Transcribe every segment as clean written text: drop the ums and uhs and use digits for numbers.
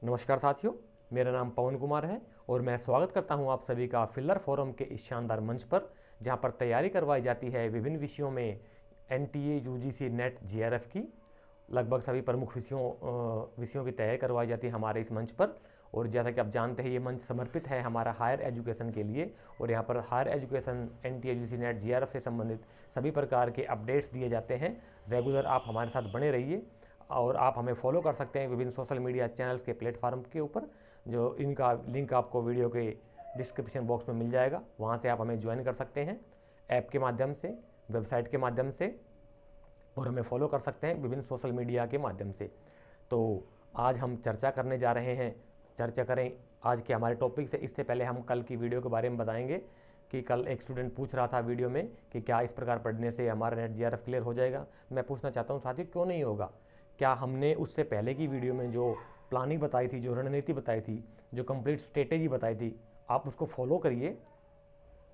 नमस्कार साथियों, मेरा नाम पवन कुमार है और मैं स्वागत करता हूं आप सभी का फिल्लर फोरम के इस शानदार मंच पर, जहां पर तैयारी करवाई जाती है विभिन्न विषयों में एनटीए, यूजीसी, नेट, जीआरएफ की लगभग सभी प्रमुख विषयों की तैयारी करवाई जाती है हमारे इस मंच पर। और जैसा कि आप जानते हैं, ये मंच समर्पित है हमारा हायर एजुकेशन के लिए और यहाँ पर higher education, NTA, UGC, NET, JRF से संबंधित सभी प्रकार के अपडेट्स दिए जाते हैं। रेगुलर आप हमारे साथ बने रहिए और आप हमें फॉलो कर सकते हैं विभिन्न सोशल मीडिया चैनल्स के प्लेटफॉर्म के ऊपर, जो इनका लिंक आपको वीडियो के डिस्क्रिप्शन बॉक्स में मिल जाएगा। वहाँ से आप हमें ज्वाइन कर सकते हैं ऐप के माध्यम से, वेबसाइट के माध्यम से, और हमें फॉलो कर सकते हैं विभिन्न सोशल मीडिया के माध्यम से। तो आज हम चर्चा करने जा रहे हैं, चर्चा करें आज के हमारे टॉपिक से। इससे पहले हम कल की वीडियो के बारे में बताएंगे कि कल एक स्टूडेंट पूछ रहा था वीडियो में कि क्या इस प्रकार पढ़ने से हमारा नेट जीआरएफ क्लियर हो जाएगा। मैं पूछना चाहता हूँ साथियों, क्यों नहीं होगा? क्या हमने उससे पहले की वीडियो में जो प्लानिंग बताई थी, जो रणनीति बताई थी, जो कंप्लीट स्ट्रेटेजी बताई थी, आप उसको फॉलो करिए।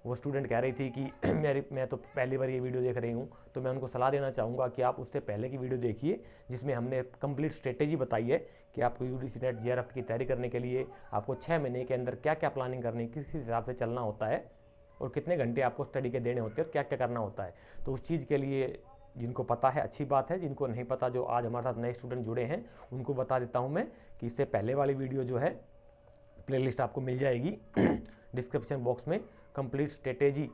वो स्टूडेंट कह रही थी कि मैं तो पहली बार ये वीडियो देख रही हूँ, तो मैं उनको सलाह देना चाहूँगा कि आप उससे पहले की वीडियो देखिए, जिसमें हमने कंप्लीट स्ट्रेटेजी बताई है कि आपको यूजीसी नेट जीआरएफ की तैयारी करने के लिए आपको 6 महीने के अंदर क्या क्या प्लानिंग करनी, किस हिसाब से चलना होता है और कितने घंटे आपको स्टडी के देने होते हैं और क्या क्या करना होता है। तो उस चीज़ के लिए जिनको पता है अच्छी बात है, जिनको नहीं पता, जो आज हमारे साथ नए स्टूडेंट जुड़े हैं, उनको बता देता हूं मैं कि इससे पहले वाली वीडियो जो है प्लेलिस्ट आपको मिल जाएगी डिस्क्रिप्शन बॉक्स में। कंप्लीट स्ट्रेटेजी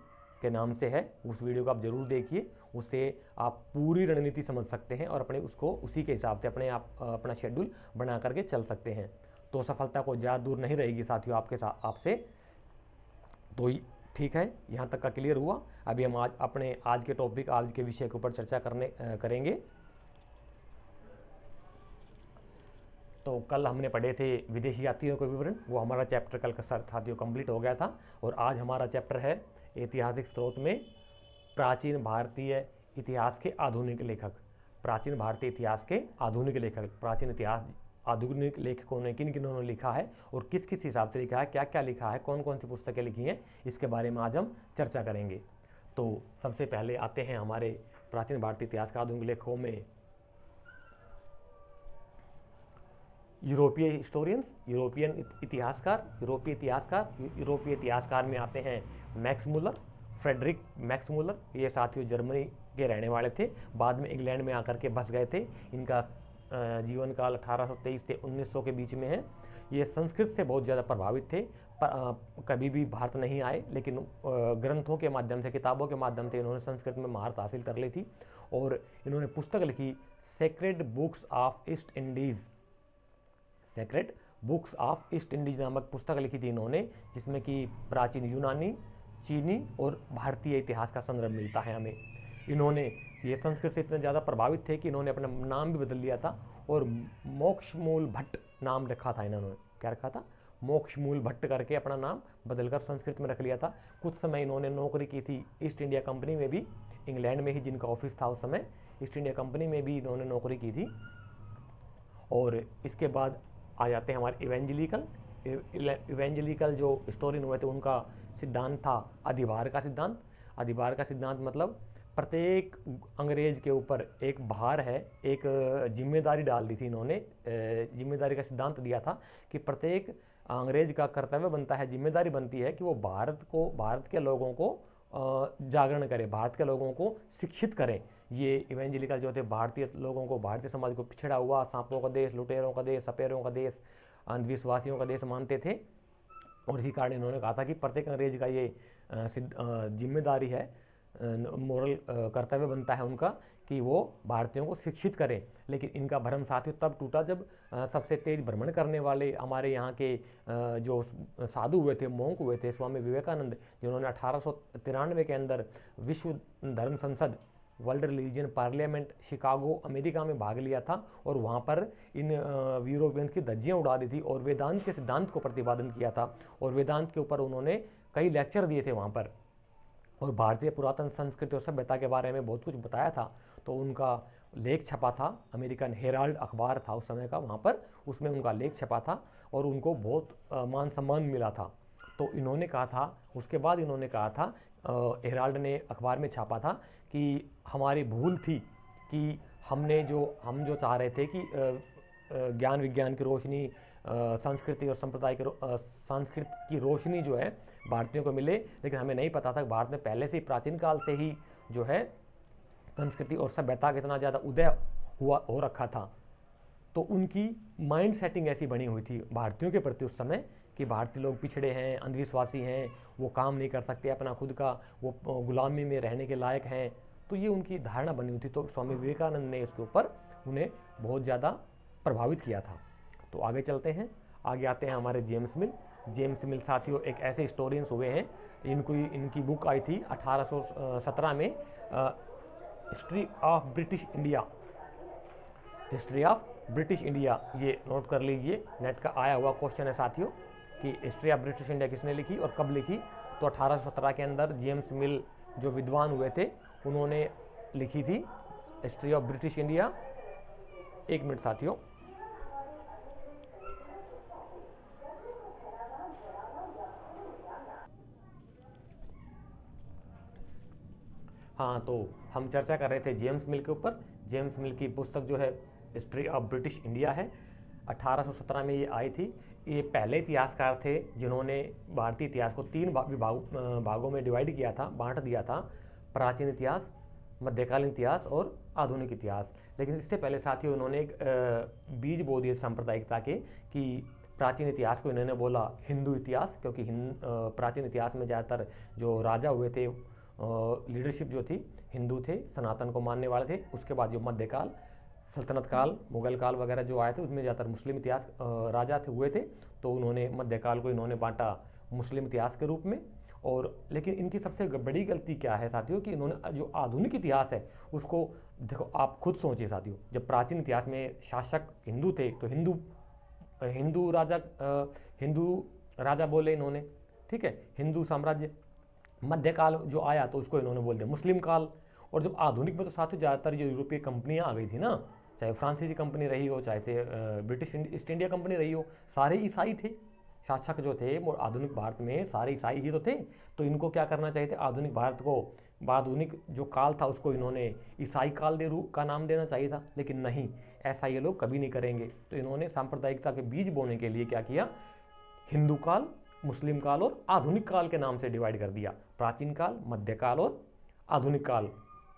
के नाम से है, उस वीडियो को आप जरूर देखिए। उससे आप पूरी रणनीति समझ सकते हैं और अपने उसको उसी के हिसाब से अपना शेड्यूल बना करके चल सकते हैं। तो सफलता को ज़्यादा दूर नहीं रहेगी साथियों आपके साथ, आपसे। तो ठीक है, यहाँ तक का क्लियर हुआ। अभी हम आज के टॉपिक, आज के विषय के ऊपर चर्चा करेंगे। तो कल हमने पढ़े थे विदेशी यात्रियों के विवरण, वो हमारा चैप्टर कल का साथियों कंप्लीट हो गया था। और आज हमारा चैप्टर है ऐतिहासिक स्रोत में प्राचीन भारतीय इतिहास के आधुनिक लेखक। प्राचीन भारतीय इतिहास के आधुनिक लेखक, प्राचीन इतिहास आधुनिक लेखकों ने किन किन्होंने लिखा है और किस किस हिसाब से लिखा है, क्या क्या लिखा है, कौन कौन सी पुस्तकें लिखी हैं, इसके बारे में आज हम चर्चा करेंगे। तो सबसे पहले आते हैं हमारे प्राचीन भारतीय इतिहास के आधुनिक लेखकों में यूरोपीय हिस्टोरियंस, यूरोपीय इतिहासकार में आते हैं Max Muller, Friedrich Max Muller. ये साथियों जर्मनी के रहने वाले थे, बाद में इंग्लैंड में आकर के बस गए थे। इनका जीवन काल 1823 से 1900 के बीच में है। ये संस्कृत से बहुत ज़्यादा प्रभावित थे, कभी भी भारत नहीं आए, लेकिन ग्रंथों के माध्यम से, किताबों के माध्यम से इन्होंने संस्कृत में महारत हासिल कर ली थी। और इन्होंने पुस्तक लिखी sacred books of east Indies, sacred books of east Indies नामक पुस्तक लिखी थी इन्होंने, जिसमें कि प्राचीन यूनानी, चीनी और भारतीय इतिहास का संदर्भ मिलता है हमें। इन्होंने ये संस्कृत से इतने ज़्यादा प्रभावित थे कि इन्होंने अपना नाम भी बदल लिया था और मोक्षमूल भट्ट नाम रखा था इन्होंने। क्या रखा था? मोक्षमूल भट्ट करके अपना नाम बदलकर संस्कृत में रख लिया था। कुछ समय इन्होंने नौकरी की थी ईस्ट इंडिया कंपनी में भी, इंग्लैंड में ही जिनका ऑफिस था उस समय, ईस्ट इंडिया कंपनी में भी इन्होंने नौकरी की थी। और इसके बाद आ जाते हैं हमारे इवेंजलिकल जो हिस्टोरियन हुए थे, उनका सिद्धांत था अधिभार का सिद्धांत। अधिभार का सिद्धांत मतलब प्रत्येक अंग्रेज के ऊपर एक भार है, एक जिम्मेदारी डाल दी थी इन्होंने। जिम्मेदारी का सिद्धांत दिया था कि प्रत्येक अंग्रेज का कर्तव्य बनता है, जिम्मेदारी बनती है कि वो भारत के लोगों को जागरण करें, भारत के लोगों को शिक्षित करें। ये इवेंजलिकल जो थे भारतीय लोगों को, भारतीय समाज को पिछड़ा हुआ, सांपों का देश, लुटेरों का देश, सपेरों का देश, अंधविश्वासियों का देश मानते थे। और इसी कारण इन्होंने कहा था कि प्रत्येक अंग्रेज का ये जिम्मेदारी है, मोरल कर्तव्य बनता है उनका कि वो भारतीयों को शिक्षित करें। लेकिन इनका भ्रम साथियों तब टूटा जब सबसे तेज भ्रमण करने वाले हमारे यहाँ के जो साधु हुए थे, मोंक हुए थे, स्वामी विवेकानंद, जिन्होंने 1893 के अंदर विश्व धर्म संसद, world religion parliament, Chicago, America में भाग लिया था और वहाँ पर इन यूरोपियंस की धज्जियाँ उड़ा दी थी और वेदांत के सिद्धांत को प्रतिपादन किया था। और वेदांत के ऊपर उन्होंने कई लेक्चर दिए थे वहाँ पर, और भारतीय पुरातन संस्कृति और सभ्यता के बारे में बहुत कुछ बताया था। तो उनका लेख छपा था, अमेरिकन हेराल्ड अखबार था उस समय का, वहाँ पर उसमें उनका लेख छपा था और उनको बहुत मान सम्मान मिला था। तो इन्होंने कहा था, उसके बाद इन्होंने कहा था, हेराल्ड ने अखबार में छापा था कि हमारी भूल थी कि हम जो चाह रहे थे कि ज्ञान विज्ञान की रोशनी संस्कृति और संप्रदाय के संस्कृत की रोशनी जो है भारतीयों को मिले, लेकिन हमें नहीं पता था कि भारत में पहले से ही प्राचीन काल से ही जो है संस्कृति और सभ्यता का इतना ज़्यादा उदय हुआ हो रखा था। तो उनकी माइंड सेटिंग ऐसी बनी हुई थी भारतीयों के प्रति उस समय कि भारतीय लोग पिछड़े हैं, अंधविश्वासी हैं, वो काम नहीं कर सकते अपना खुद का, वो गुलामी में रहने के लायक हैं। तो ये उनकी धारणा बनी हुई थी। तो स्वामी विवेकानंद ने इसके ऊपर उन्हें बहुत ज़्यादा प्रभावित किया था। तो आगे चलते हैं, आगे आते हैं हमारे जेम्स मिल। जेम्स मिल साथियों एक ऐसे हिस्टोरियंस हुए हैं, इनकी बुक आई थी 1817 में, history of British India, history of British India. ये नोट कर लीजिए, नेट का आया हुआ क्वेश्चन है साथियों कि हिस्ट्री ऑफ ब्रिटिश इंडिया किसने लिखी और कब लिखी। तो 1817 के अंदर जेम्स मिल जो विद्वान हुए थे उन्होंने लिखी थी हिस्ट्री ऑफ ब्रिटिश इंडिया। एक मिनट साथियों, हाँ, तो हम चर्चा कर रहे थे जेम्स मिल के ऊपर। जेम्स मिल की पुस्तक जो है हिस्ट्री ऑफ ब्रिटिश इंडिया है, 1817 में ये आई थी। ये पहले इतिहासकार थे जिन्होंने भारतीय इतिहास को 3 भागों में डिवाइड किया था, बांट दिया था, प्राचीन इतिहास, मध्यकालीन इतिहास और आधुनिक इतिहास। लेकिन इससे पहले साथियों उन्होंने एक बीज बो दिए सांप्रदायिकता के कि प्राचीन इतिहास को इन्होंने बोला हिंदू इतिहास, क्योंकि प्राचीन इतिहास में ज़्यादातर जो राजा हुए थे, लीडरशिप जो थी हिंदू थे, सनातन को मानने वाले थे। उसके बाद जो मध्यकाल, सल्तनत काल, मुगल काल वगैरह जो आए थे उसमें ज़्यादातर मुस्लिम इतिहास राजा थे हुए थे। तो उन्होंने मध्यकाल को इन्होंने बांटा मुस्लिम इतिहास के रूप में। और लेकिन इनकी सबसे बड़ी गलती क्या है साथियों कि इन्होंने जो आधुनिक इतिहास है उसको देखो, आप खुद सोचिए साथियों, जब प्राचीन इतिहास में शासक हिंदू थे तो हिंदू राजा बोले इन्होंने, ठीक है, हिंदू साम्राज्य। मध्यकाल जो आया तो उसको इन्होंने बोल दिया मुस्लिम काल। और जब आधुनिक में तो साथियों ज़्यादातर जो यूरोपीय कंपनियां आ गई थी ना, चाहे फ्रांसीसी कंपनी रही हो, चाहे से ब्रिटिश ईस्ट इंडिया कंपनी रही हो, सारे ईसाई थे शासक जो थे। वो आधुनिक भारत में सारे ईसाई ही तो थे। तो इनको क्या करना चाहिए थे, आधुनिक भारत को, आधुनिक जो काल था उसको इन्होंने ईसाई काल का नाम देना चाहिए था, लेकिन नहीं, ऐसा ये लोग कभी नहीं करेंगे। तो इन्होंने सांप्रदायिकता के बीज बोने के लिए क्या किया, हिंदू काल, मुस्लिम काल और आधुनिक काल के नाम से डिवाइड कर दिया। प्राचीन काल, मध्यकाल और आधुनिक काल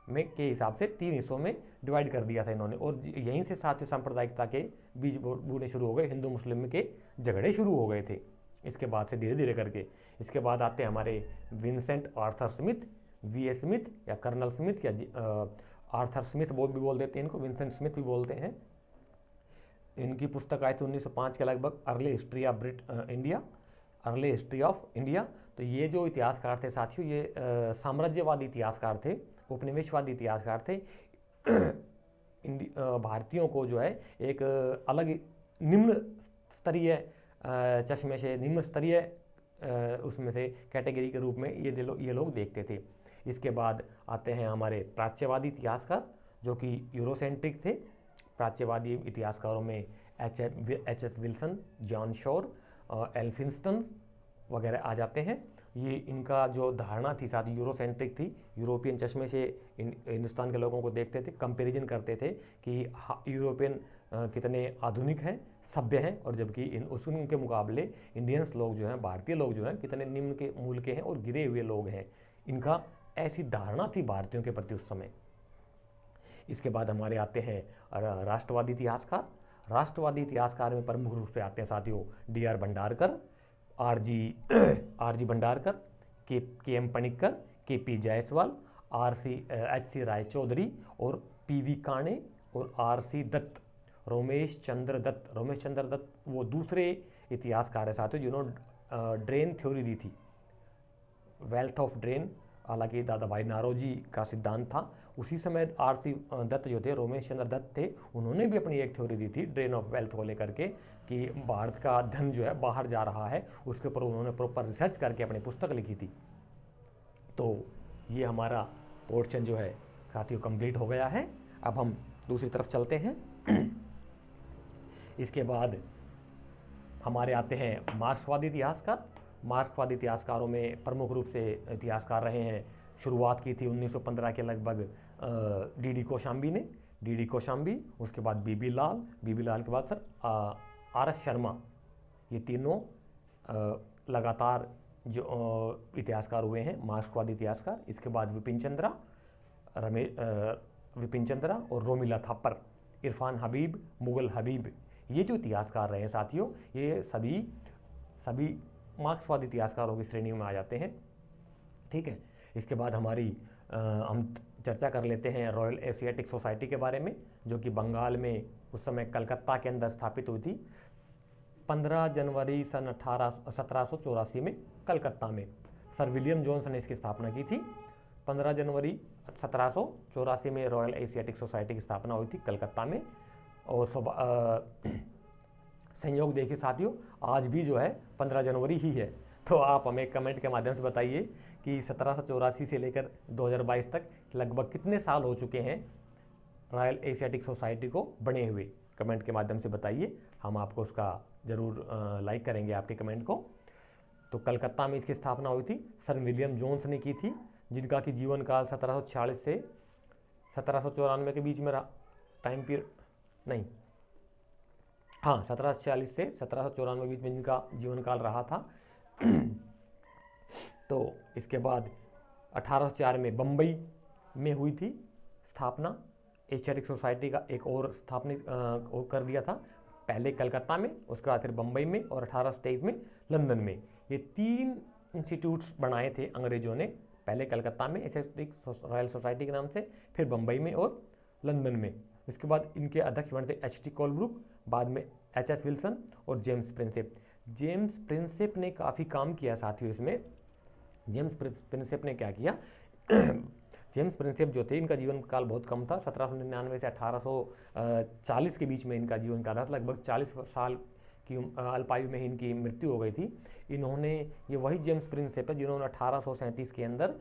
में के हिसाब से 3 हिस्सों में डिवाइड कर दिया था इन्होंने। और यहीं से साथियों सांप्रदायिकता के बीज बोने शुरू हो गए, हिंदू मुस्लिम के झगड़े शुरू हो गए थे इसके बाद से धीरे धीरे करके। इसके बाद आते हैं हमारे Vincent Arthur Smith, V A Smith या कर्नल स्मिथ या आर्थर स्मिथ भी बोल देते हैं इनको, विंसेंट स्मिथ भी बोलते हैं। इनकी पुस्तक आई थी 1905 के लगभग, early history of India, early history of India. तो ये जो इतिहासकार थे साथियों, ये साम्राज्यवादी इतिहासकार थे, उपनिवेशवादी इतिहासकार थे। भारतीयों को जो है एक अलग निम्न स्तरीय चश्मे से, निम्न स्तरीय उसमें से कैटेगरी के रूप में ये लोग देखते थे। इसके बाद आते हैं हमारे प्राच्यवादी इतिहासकार जो कि यूरोसेंट्रिक थे। प्राच्यवादी इतिहासकारों में HS. Wilson, John Shore, Elphinstone वगैरह आ जाते हैं। ये इनका जो धारणा थी साथ यूरोसेंट्रिक थी, यूरोपियन चश्मे से हिंदुस्तान के लोगों को देखते थे, कंपैरिजन करते थे कि यूरोपियन कितने आधुनिक हैं, सभ्य हैं, और जबकि उनके मुकाबले इंडियंस लोग जो हैं, भारतीय लोग जो हैं, कितने निम्न के मूल के हैं और गिरे हुए लोग हैं। इनका ऐसी धारणा थी भारतीयों के प्रति उस समय। इसके बाद हमारे आते हैं राष्ट्रवादी इतिहासकार। राष्ट्रवादी इतिहासकार में प्रमुख रूप से आते हैं साथियों D R. Bhandarkar, R G. Bhandarkar, K M. Panikkar, K P. Jayaswal, H C. Raychaudhuri और पी.वी. काणे और आर.सी. दत्त, रोमेश चंद्र दत्त वो दूसरे इतिहासकार है साथियों जिन्होंने ड्रेन थ्योरी दी थी, वेल्थ ऑफ ड्रेन। हालांकि दादा भाई नारोजी का सिद्धांत था। उसी समय आर.सी. दत्त जो थे, रोमेश चंद्र दत्त थे, उन्होंने भी अपनी एक थ्योरी दी थी ड्रेन ऑफ वेल्थ को लेकर के कि भारत का धन जो है बाहर जा रहा है, उसके ऊपर उन्होंने प्रॉपर रिसर्च करके अपनी पुस्तक लिखी थी। तो ये हमारा पोर्शन जो है साथियों कंप्लीट हो गया है। अब हम दूसरी तरफ चलते हैं। इसके बाद हमारे आते हैं मार्क्सवादी इतिहासकार। मार्क्सवादी इतिहासकारों में प्रमुख रूप से इतिहासकार रहे हैं, शुरुआत की थी 1915 के लगभग डी.डी. कोशाम्बी ने, उसके बाद बी.बी. लाल के बाद सर आर.एस. शर्मा, ये तीनों लगातार जो इतिहासकार हुए हैं, मार्क्सवादी इतिहासकार। इसके बाद विपिन चंद्रा और रोमिला थापर, इरफान हबीब, मुगल हबीब, ये जो इतिहासकार रहे हैं साथियों, ये सभी मार्क्सवादी इतिहासकारों की श्रेणी में आ जाते हैं। ठीक है, इसके बाद हम चर्चा कर लेते हैं रॉयल एशियाटिक सोसाइटी के बारे में, जो कि बंगाल में उस समय कलकत्ता के अंदर स्थापित हुई थी 15 जनवरी सन 1784 में कलकत्ता में। सर विलियम जोन्स ने इसकी स्थापना की थी। 15 जनवरी 1784 में रॉयल एशियाटिक सोसाइटी की स्थापना हुई थी कलकत्ता में। और संयोग देखिए साथियों, आज भी जो है 15 जनवरी ही है। तो आप हमें कमेंट के माध्यम से बताइए कि 1784 से लेकर 2022 तक लगभग कितने साल हो चुके हैं रॉयल एशियाटिक सोसाइटी को बने हुए। कमेंट के माध्यम से बताइए, हम आपको उसका ज़रूर लाइक करेंगे आपके कमेंट को। तो कलकत्ता में इसकी स्थापना हुई थी, सर विलियम जोन्स ने की थी, जिनका कि जीवन काल 1746 से 1794 के बीच में टाइम पीरियड नहीं, हाँ 1746 से 1794 के बीच में जिनका जीवन काल रहा था। तो इसके बाद 1804 में बम्बई में हुई थी स्थापना एशियाटिक सोसाइटी का, एक और स्थापना कर दिया था, पहले कलकत्ता में, उसके बाद फिर बम्बई में और 1823 में लंदन में। ये 3 इंस्टीट्यूट्स बनाए थे अंग्रेजों ने, पहले कलकत्ता में एशियाटिक रॉयल सोसाइटी के नाम से, फिर बम्बई में और लंदन में। इसके बाद इनके अध्यक्ष बने थे H.T. कोलब्रुक, बाद में H.S. विल्सन और जेम्स प्रिंसेप। जेम्स प्रिंसेप ने काफ़ी काम किया साथियों इसमें। जेम्स प्रिंसेप ने क्या किया जेम्स प्रिंसेप जो थे, इनका जीवन काल बहुत कम था, 1799 से 1840 के बीच में इनका जीवन काल था। लगभग 40 साल की अल्पायु में ही इनकी मृत्यु हो गई थी। इन्होंने, ये वही जेम्स प्रिंसेप है जिन्होंने 1837 के अंदर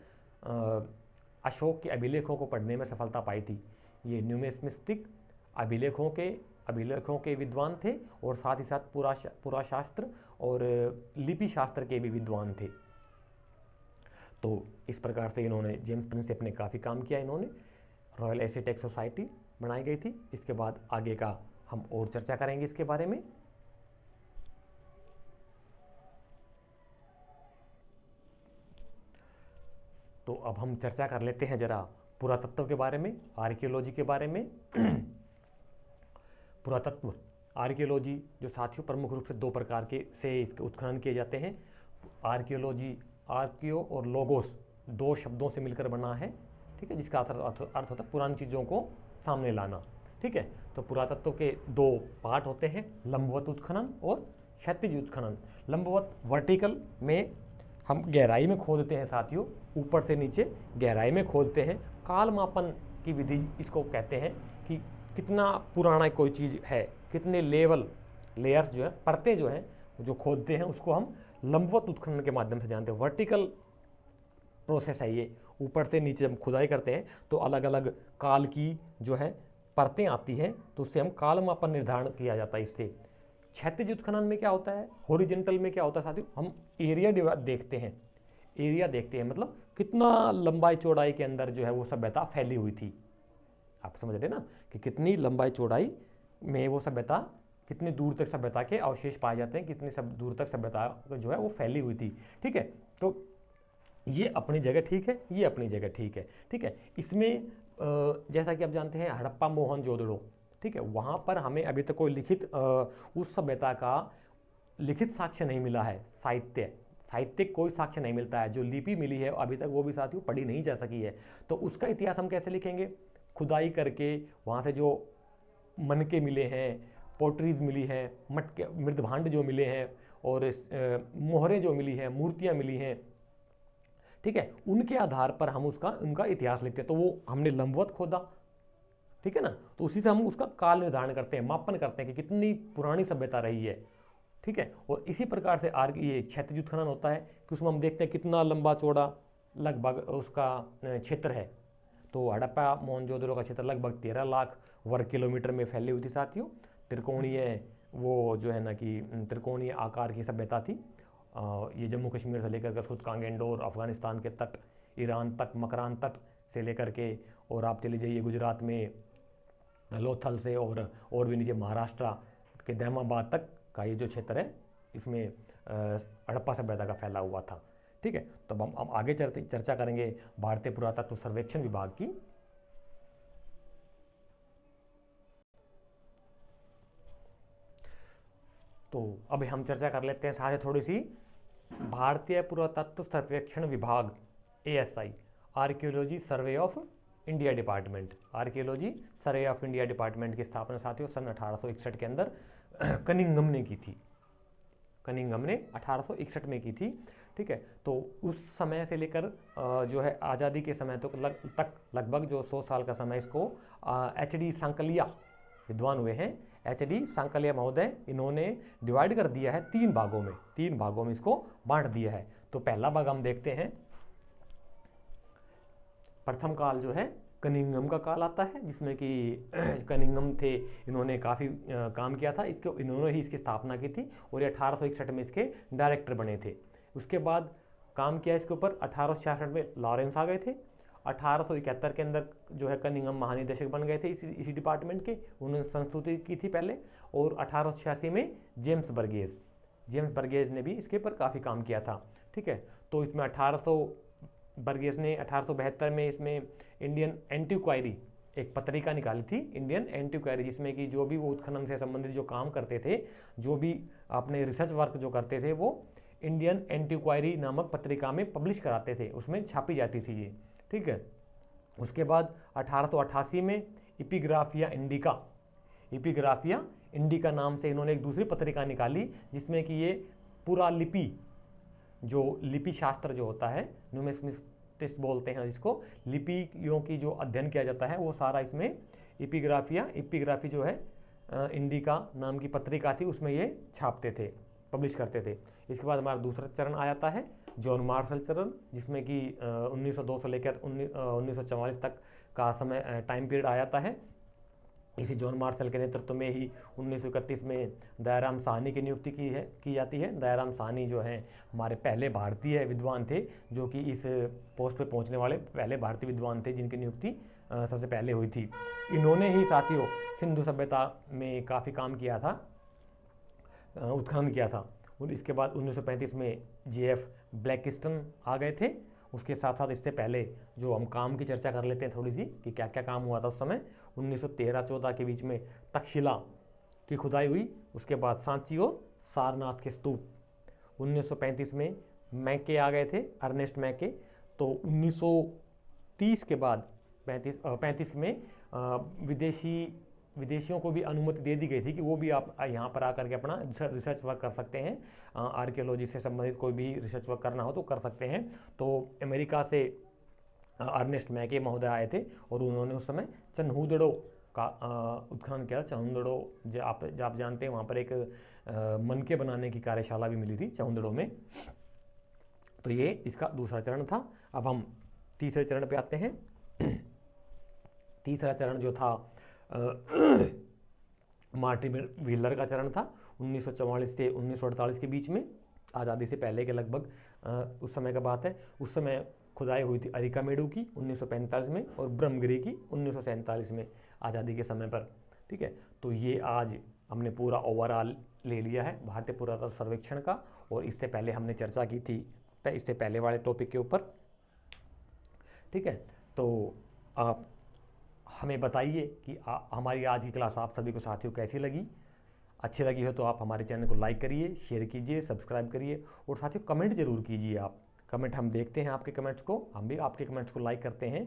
अशोक के अभिलेखों को पढ़ने में सफलता पाई थी। ये न्यूमिस्टिक अभिलेखों के विद्वान थे और साथ ही साथ पुराशास्त्र और लिपि शास्त्र के भी विद्वान थे। तो इस प्रकार से इन्होंने, जेम्स प्रिंसेप ने काफ़ी काम किया। इन्होंने रॉयल एशियाटिक सोसाइटी बनाई गई थी। इसके बाद आगे का हम और चर्चा करेंगे इसके बारे में। तो अब हम चर्चा कर लेते हैं जरा पुरातत्व के बारे में, आर्कियोलॉजी के बारे में। पुरातत्व, आर्कियोलॉजी जो साथियों प्रमुख रूप से 2 प्रकार के से इसके उत्खनन किए जाते हैं। आर्कियोलॉजी, आर्कियो और लोगोस 2 शब्दों से मिलकर बना है, ठीक है, जिसका अर्थ होता है पुरानी चीज़ों को सामने लाना। ठीक है, तो पुरातत्व के 2 पार्ट होते हैं, लंबवत उत्खनन और क्षैतिज उत्खनन। लंबवत, वर्टिकल में हम गहराई में खोदते हैं साथियों, ऊपर से नीचे गहराई में खोदते हैं। काल मापन की विधि इसको कहते हैं कि कितना पुराना कोई चीज़ है, कितने लेयर्स जो है, परतें जो हैं जो खोदते हैं, उसको हम लंबवत उत्खनन के माध्यम से जानते हैं। वर्टिकल प्रोसेस है ये, ऊपर से नीचे हम खुदाई करते हैं तो अलग अलग काल की जो है परतें आती हैं, तो उससे हम काल मापन निर्धारण किया जाता है इससे। क्षैतिज उत्खनन में क्या होता है, हॉरिजॉन्टल में क्या होता है साथियों, हम एरिया देखते हैं, मतलब कितना लंबाई चौड़ाई के अंदर जो है वो सभ्यता फैली हुई थी। आप समझ रहे ना कि कितनी लंबाई चौड़ाई में वो सभ्यता, कितनी दूर तक सभ्यता के अवशेष पाए जाते हैं, कितनी दूर तक सभ्यता जो है वो फैली हुई थी। ठीक है, तो ये अपनी जगह ठीक है, ये अपनी जगह ठीक है। ठीक है, इसमें जैसा कि आप जानते हैं हड़प्पा मोहनजोदड़ो, ठीक है, वहाँ पर हमें अभी तक कोई लिखित उस सभ्यता का लिखित साक्ष्य नहीं मिला है। साहित्यिक कोई साक्ष्य नहीं मिलता है। जो लिपि मिली है अभी तक वो भी साथियों पढ़ी नहीं जा सकी है। तो उसका इतिहास हम कैसे लिखेंगे, खुदाई करके वहाँ से जो मनके मिले हैं, पोट्रीज मिली हैं, मटके, मृदभांड जो मिले हैं और मोहरें जो मिली हैं, मूर्तियाँ मिली हैं, ठीक है, उनके आधार पर हम उनका इतिहास लिखते हैं। तो वो हमने लंबवत खोदा, ठीक है ना, तो उसी से हम उसका काल निर्धारण करते हैं, मापन करते हैं कि कितनी पुरानी सभ्यता रही है। ठीक है, और इसी प्रकार से ये क्षैतिज उत्खनन होता है कि उसमें हम देखते हैं कितना लंबा चौड़ा लगभग उसका क्षेत्र है। तो हड़प्पा मोहनजोदड़ो का क्षेत्र लगभग 13 लाख वर्ग किलोमीटर में फैली हुई थी साथियों। त्रिकोणीय, वो जो है ना कि त्रिकोणीय आकार की सभ्यता थी। ये जम्मू कश्मीर से लेकर सुद कांगेंडोर, अफगानिस्तान के तट, ईरान तक, मकरान तट से लेकर के, और आप चले जाइए गुजरात में लोथल से और भी नीचे महाराष्ट्र के दहमाबाद तक का ये जो क्षेत्र है, इसमें हड़प्पा सभ्यता का फैला हुआ था। ठीक है, तो अब हम आगे चर्चा करेंगे भारतीय पुरातत्व सर्वेक्षण विभाग की। तो अब हम चर्चा कर लेते हैं साथ ही थोड़ी सी भारतीय पुरातत्व सर्वेक्षण विभाग ASI, archaeology survey of India department. Archaeology survey of India department की स्थापना साथियों सन 1861 के अंदर कनिंघम ने की थी। कनिंघम ने 1861 में की थी। ठीक है, तो उस समय से लेकर जो है आज़ादी के समय तक लगभग जो 100 साल का समय इसको HD सांकलिया विद्वान हुए हैं, HD सांकलिया महोदय, इन्होंने डिवाइड कर दिया है 3 भागों में, 3 भागों में इसको बांट दिया है। तो पहला भाग हम देखते हैं, प्रथम काल जो है कनिंघम का काल आता है, जिसमें कि कनिंघम थे, इन्होंने काफ़ी काम किया था, इसको इन्होंने ही इसकी स्थापना की थी और ये 1861 में इसके डायरेक्टर बने थे। उसके बाद काम किया इसके ऊपर 1866 में लॉरेंस आ गए थे। 1871 के अंदर जो है कनिंघम महानिदेशक बन गए थे इसी डिपार्टमेंट के, उन्होंने संस्तुति की थी पहले। और 1886 में जेम्स बर्गेज ने भी इसके ऊपर काफ़ी काम किया था। ठीक है, तो इसमें बर्गेज ने 1872 में इसमें इंडियन एंटीक्वायरी एक पत्रिका निकाली थी, इंडियन एंटीक्वायरी, जिसमें कि जो भी वो उत्खनन से संबंधित जो काम करते थे, जो भी अपने रिसर्च वर्क जो करते थे, वो इंडियन एंटीक्वायरी नामक पत्रिका में पब्लिश कराते थे, उसमें छापी जाती थी ये। ठीक है, उसके बाद 1888 में इपिग्राफिया इंडिका नाम से इन्होंने एक दूसरी पत्रिका निकाली, जिसमें कि ये पूरा लिपि शास्त्र जो होता है, न्यूमिस्टिक्स बोलते हैं जिसको, लिपियों की जो अध्ययन किया जाता है, वो सारा इसमें इपिग्राफी जो है इंडिका नाम की पत्रिका थी, उसमें ये छापते थे, पब्लिश करते थे। इसके बाद हमारा दूसरा चरण आ जाता है जॉन मार्शल चरण, जिसमें कि 1902 से लेकर 1944 तक का समय टाइम पीरियड आ जाता है। इसी जॉन मार्शल के नेतृत्व में ही 1931 में दयाराम साहनी की नियुक्ति की जाती है। दयाराम साहनी जो हैं हमारे पहले भारतीय विद्वान थे, जो कि इस पोस्ट पे पहुंचने वाले पहले भारतीय विद्वान थे, जिनकी नियुक्ति सबसे पहले हुई थी। इन्होंने ही साथियों सिंधु सभ्यता में काफ़ी काम किया था, उत्खनन किया था। और इसके बाद 1935 में JF ब्लैकिस्टन आ गए थे। उसके साथ साथ इससे पहले जो हम काम की चर्चा कर लेते हैं थोड़ी सी, कि क्या क्या काम हुआ था उस समय। 1913-14 के बीच में तक्षशिला की खुदाई हुई। उसके बाद सांची और सारनाथ के स्तूप। 1935 में मैके आ गए थे, अर्नेस्ट मैके। तो 1930 के बाद 35 में विदेशियों को भी अनुमति दे दी गई थी कि वो भी आप यहाँ पर आकर के अपना रिसर्च वर्क कर सकते हैं। आर्कियोलॉजी से संबंधित कोई भी रिसर्च वर्क करना हो तो कर सकते हैं। तो अमेरिका से अर्नेस्ट मैके महोदय आए थे और उन्होंने उस समय चन्हूदड़ो का उत्खनन किया। चन्हूदड़ो जो आप जानते हैं, वहाँ पर एक मनके बनाने की कार्यशाला भी मिली थी चन्हूदड़ो में। तो ये इसका दूसरा चरण था। अब हम तीसरे चरण पे आते हैं। तीसरा चरण जो था मार्टिन व्हीलर का चरण था। 1944 से 1948 के बीच में, आज़ादी से पहले के लगभग उस समय का बात है। उस समय खुदाई हुई थी अरिकामेडू की 1945 में और ब्रह्मगिरी की 1947 में, आज़ादी के समय पर। ठीक है, तो ये आज हमने पूरा ओवरऑल ले लिया है भारतीय पुरातत्व सर्वेक्षण का। और इससे पहले हमने चर्चा की थी इससे पहले वाले टॉपिक के ऊपर। ठीक है, तो आप हमें बताइए कि हमारी आज की क्लास आप सभी को साथियों कैसी लगी। अच्छी लगी हो तो आप हमारे चैनल को लाइक करिए, शेयर कीजिए, सब्सक्राइब करिए और साथियों कमेंट जरूर कीजिए। आप कमेंट हम देखते हैं, आपके कमेंट्स को, हम भी आपके कमेंट्स को लाइक करते हैं।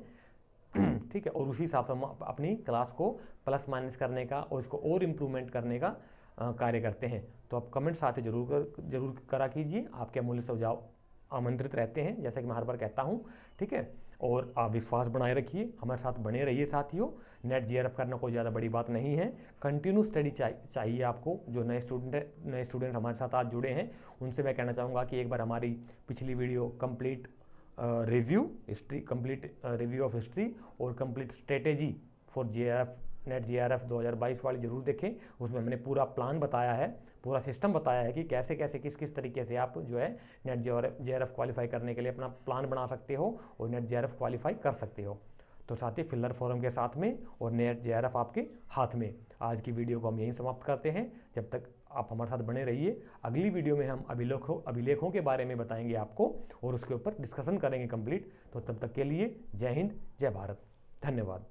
ठीक है, और उसी हिसाब से हम अपनी क्लास को प्लस माइनस करने का और इसको और इम्प्रूवमेंट करने का कार्य करते हैं। तो आप कमेंट साथियों जरूर करा कीजिए। आपके अमूल्य सुझाव आमंत्रित रहते हैं, जैसा कि मैं हर बार कहता हूँ। ठीक है, और आप विश्वास बनाए रखिए, हमारे साथ बने रहिए साथियों। नेट JRF करना कोई ज़्यादा बड़ी बात नहीं है। कंटिन्यू स्टडी चाहिए आपको। जो नए स्टूडेंट हमारे साथ आज जुड़े हैं, उनसे मैं कहना चाहूँगा कि एक बार हमारी पिछली video complete review of history और complete strategy for NET JRF 2022 वाली जरूर देखें। उसमें मैंने पूरा प्लान बताया है, पूरा सिस्टम बताया है कि कैसे कैसे किस तरीके से आप जो है नेट JRF क्वालिफाई करने के लिए अपना प्लान बना सकते हो और नेट JRF क्वालिफाई कर सकते हो। तो साथ ही फिलर फॉर्म के साथ में और नेट जेआरएफ आपके हाथ में। आज की वीडियो को हम यहीं समाप्त करते हैं। जब तक आप हमारे साथ बने रहिए। अगली वीडियो में हम अभिलेखों के बारे में बताएंगे आपको और उसके ऊपर डिस्कशन करेंगे कंप्लीट। तो तब तक के लिए जय हिंद, जय भारत, धन्यवाद।